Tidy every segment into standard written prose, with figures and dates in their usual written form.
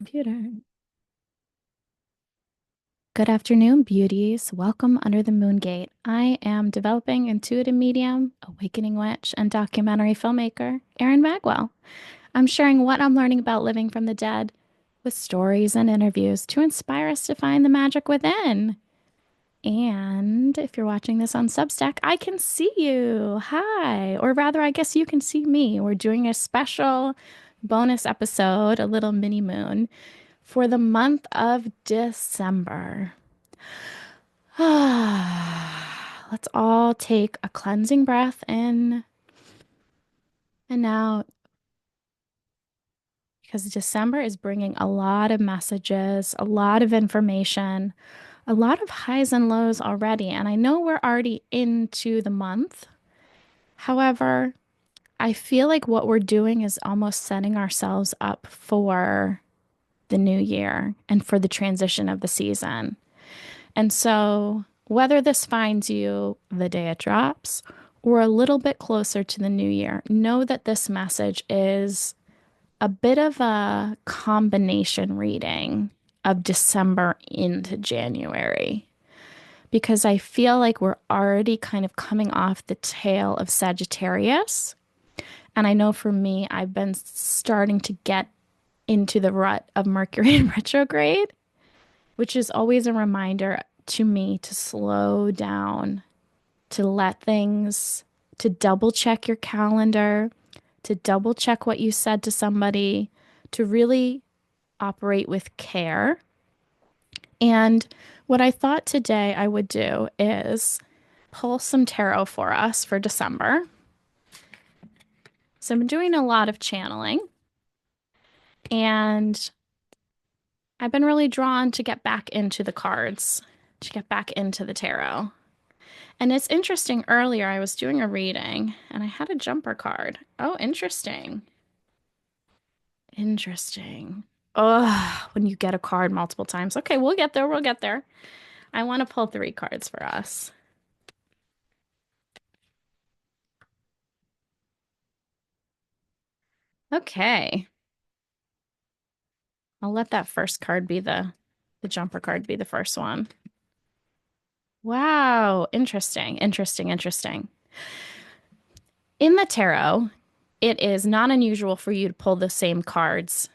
Computer. Good afternoon, beauties. Welcome under the moon gate. I am developing intuitive medium, awakening witch, and documentary filmmaker, Erin Magwell. I'm sharing what I'm learning about living from the dead with stories and interviews to inspire us to find the magic within. And if you're watching this on Substack, I can see you. Hi. Or rather, I guess you can see me. We're doing a special bonus episode, a little mini moon, for the month of December. Let's all take a cleansing breath in and out because December is bringing a lot of messages, a lot of information, a lot of highs and lows already. And I know we're already into the month. However, I feel like what we're doing is almost setting ourselves up for the new year and for the transition of the season. And so, whether this finds you the day it drops or a little bit closer to the new year, know that this message is a bit of a combination reading of December into January. Because I feel like we're already kind of coming off the tail of Sagittarius. And I know for me, I've been starting to get into the rut of Mercury in retrograde, which is always a reminder to me to slow down, to let things, to double check your calendar, to double check what you said to somebody, to really operate with care. And what I thought today I would do is pull some tarot for us for December. So I'm doing a lot of channeling, and I've been really drawn to get back into the cards, to get back into the tarot. And it's interesting, earlier I was doing a reading and I had a jumper card. Oh, interesting. Interesting. Oh, when you get a card multiple times. Okay, we'll get there. We'll get there. I want to pull three cards for us. Okay. I'll let that first card be the jumper card be the first one. Wow, interesting. Interesting, interesting. In the tarot, it is not unusual for you to pull the same cards.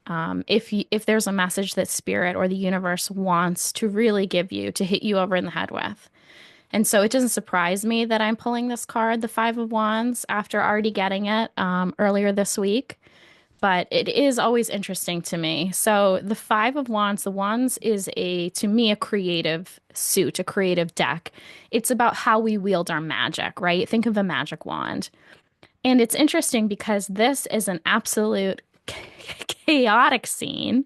If there's a message that spirit or the universe wants to really give you to hit you over in the head with. And so it doesn't surprise me that I'm pulling this card, the Five of Wands, after already getting it earlier this week. But it is always interesting to me. So the Five of Wands, the Wands is to me, a creative suit, a creative deck. It's about how we wield our magic, right? Think of a magic wand. And it's interesting because this is an absolute chaotic scene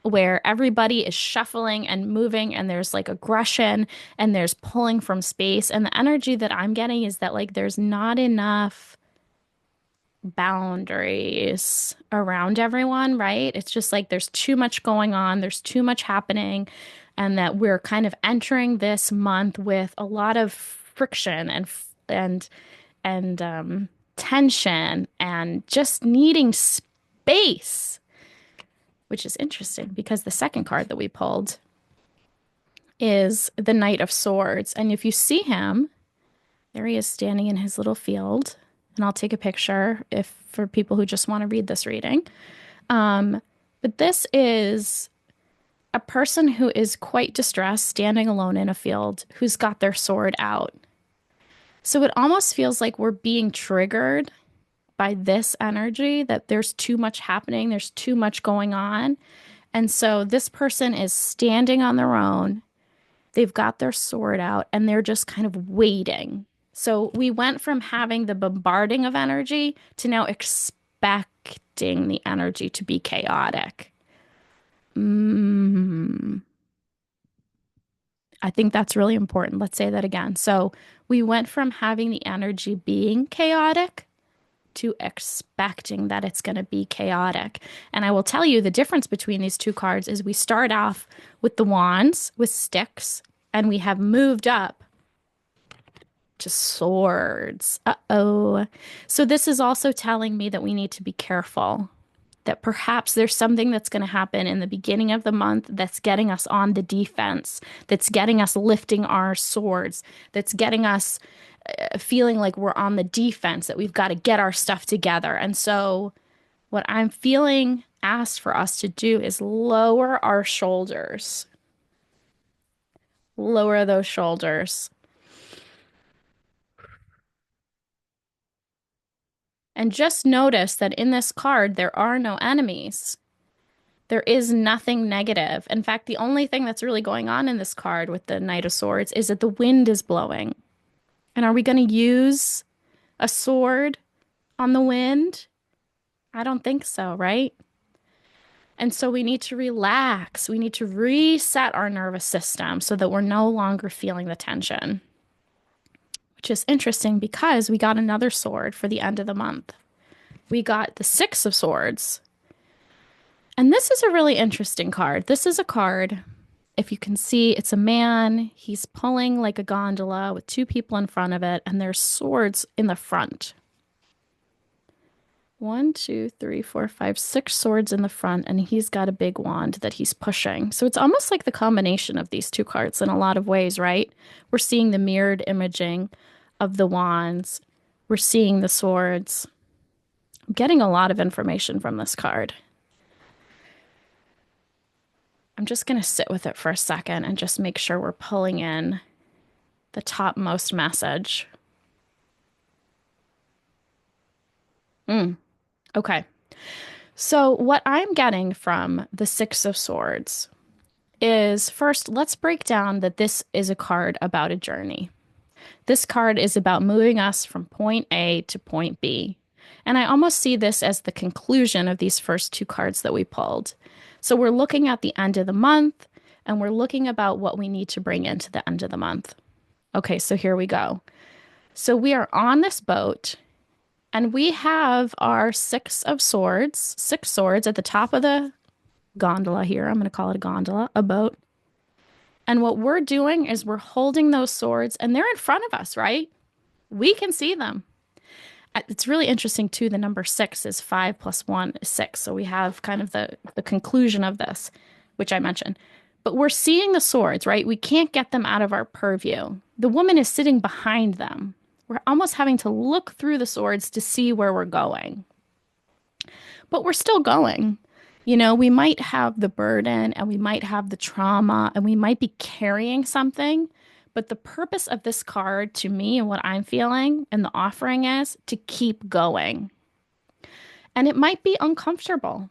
where everybody is shuffling and moving and there's like aggression and there's pulling from space. And the energy that I'm getting is that like there's not enough boundaries around everyone, right? It's just like there's too much going on, there's too much happening, and that we're kind of entering this month with a lot of friction and tension and just needing space, which is interesting because the second card that we pulled is the Knight of Swords. And if you see him, there he is standing in his little field. And I'll take a picture if for people who just want to read this reading. But this is a person who is quite distressed, standing alone in a field, who's got their sword out. So it almost feels like we're being triggered by this energy, that there's too much happening, there's too much going on. And so this person is standing on their own. They've got their sword out and they're just kind of waiting. So we went from having the bombarding of energy to now expecting the energy to be chaotic. Mm, I think that's really important. Let's say that again. So we went from having the energy being chaotic to expecting that it's going to be chaotic. And I will tell you the difference between these two cards is we start off with the wands, with sticks, and we have moved up to swords. Uh-oh. So this is also telling me that we need to be careful, that perhaps there's something that's going to happen in the beginning of the month that's getting us on the defense, that's getting us lifting our swords, that's getting us feeling like we're on the defense, that we've got to get our stuff together. And so, what I'm feeling asked for us to do is lower our shoulders, lower those shoulders. And just notice that in this card, there are no enemies. There is nothing negative. In fact, the only thing that's really going on in this card with the Knight of Swords is that the wind is blowing. And are we going to use a sword on the wind? I don't think so, right? And so we need to relax. We need to reset our nervous system so that we're no longer feeling the tension, which is interesting because we got another sword for the end of the month. We got the Six of Swords. And this is a really interesting card. This is a card, if you can see, it's a man. He's pulling like a gondola with two people in front of it, and there's swords in the front. 1, 2, 3, 4, 5, 6 swords in the front, and he's got a big wand that he's pushing. So it's almost like the combination of these two cards in a lot of ways, right? We're seeing the mirrored imaging of the wands. We're seeing the swords. I'm getting a lot of information from this card. I'm just going to sit with it for a second and just make sure we're pulling in the topmost message. Okay. So what I'm getting from the Six of Swords is, first, let's break down that this is a card about a journey. This card is about moving us from point A to point B. And I almost see this as the conclusion of these first two cards that we pulled. So we're looking at the end of the month, and we're looking about what we need to bring into the end of the month. Okay, so here we go. So we are on this boat, and we have our Six of Swords, 6 swords at the top of the gondola here. I'm going to call it a gondola, a boat. And what we're doing is we're holding those swords, and they're in front of us, right? We can see them. It's really interesting, too. The number 6 is 5 plus 1 is 6. So we have kind of the conclusion of this, which I mentioned. But we're seeing the swords, right? We can't get them out of our purview. The woman is sitting behind them. We're almost having to look through the swords to see where we're going. But we're still going. You know, we might have the burden and we might have the trauma and we might be carrying something. But the purpose of this card to me and what I'm feeling and the offering is to keep going. And it might be uncomfortable.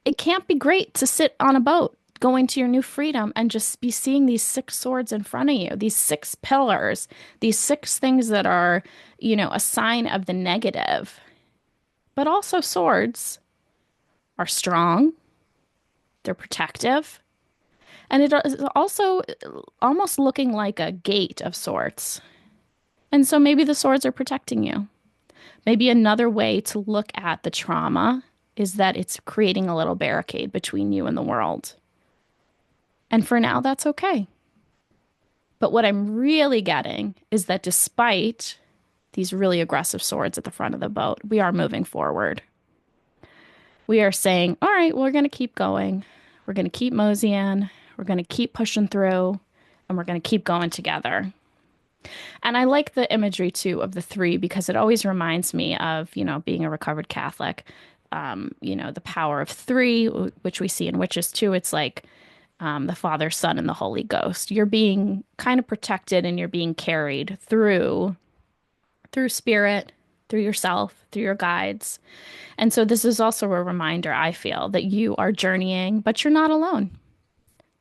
It can't be great to sit on a boat going to your new freedom and just be seeing these 6 swords in front of you, these 6 pillars, these 6 things that are, you know, a sign of the negative. But also swords are strong, they're protective, and it is also almost looking like a gate of sorts. And so maybe the swords are protecting you. Maybe another way to look at the trauma is that it's creating a little barricade between you and the world. And for now, that's okay. But what I'm really getting is that despite these really aggressive swords at the front of the boat, we are moving forward. We are saying, all right, we're going to keep going. We're going to keep moseying. We're going to keep pushing through, and we're going to keep going together. And I like the imagery, too, of the 3 because it always reminds me of, you know, being a recovered Catholic, you know, the power of 3, which we see in Witches, too. It's like the Father, Son, and the Holy Ghost. You're being kind of protected and you're being carried through spirit, through yourself, through your guides. And so this is also a reminder, I feel, that you are journeying, but you're not alone.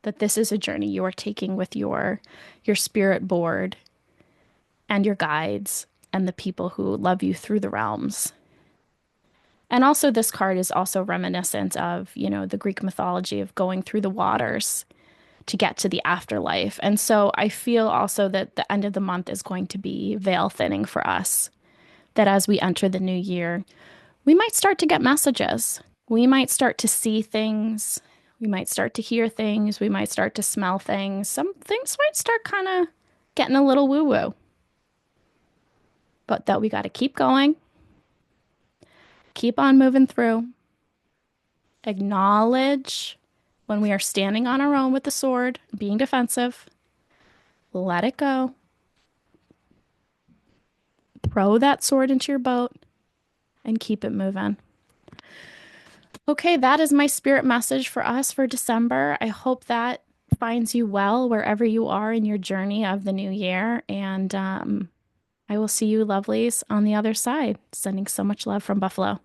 That this is a journey you are taking with your spirit board and your guides and the people who love you through the realms. And also this card is also reminiscent of, you know, the Greek mythology of going through the waters to get to the afterlife. And so I feel also that the end of the month is going to be veil thinning for us. That as we enter the new year, we might start to get messages. We might start to see things. We might start to hear things. We might start to smell things. Some things might start kind of getting a little woo-woo. But that we got to keep going. Keep on moving through. Acknowledge when we are standing on our own with the sword, being defensive. Let it go. Throw that sword into your boat and keep it moving. Okay, that is my spirit message for us for December. I hope that finds you well wherever you are in your journey of the new year. And I will see you lovelies on the other side. Sending so much love from Buffalo.